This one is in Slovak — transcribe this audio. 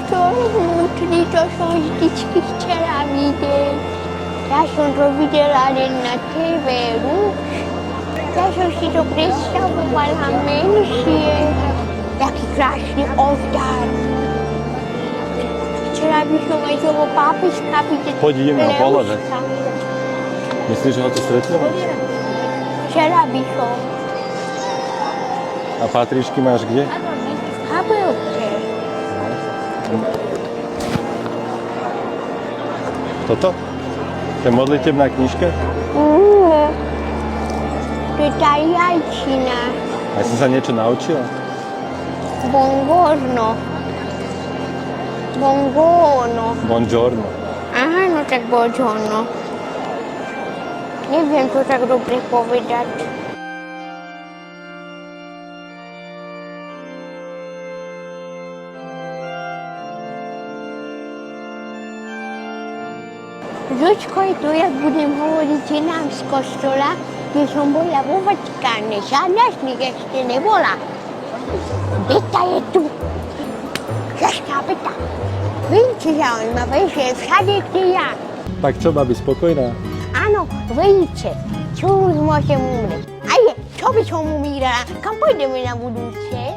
to smutný, to som vždycky chcela vidieť. Ja som to videla len na TV, ja som si to predstavovala menšie. Taký krásny oltár. Chcela by som aj toho pápežka vidieť. Poď ideme ho pohľadať. Myslíš, že ho tu stretneme? Chcela by som. A patričky máš kde? V kabelke. Toto? To je modlitebná knižka? To je tá jajčina. A si sa niečo naučila? Buongiorno. Buongiorno. Buongiorno. Aha, no tak buongiorno. Neviem to tak dobre povedať. Žočko je to, jak budem hovoriť inám z kostola, kde som bola vo Vatikáne. Žiadna z nich ešte nebola. Beta je tu. Žašká Beta. Vidíte, zaujímavé, že je všade, kde ja. Tak čo, babi, spokojná? Áno, vidíte, čo už môžem umrieť. Aj, čo by som umírala? Kam pôjdeme na budúce?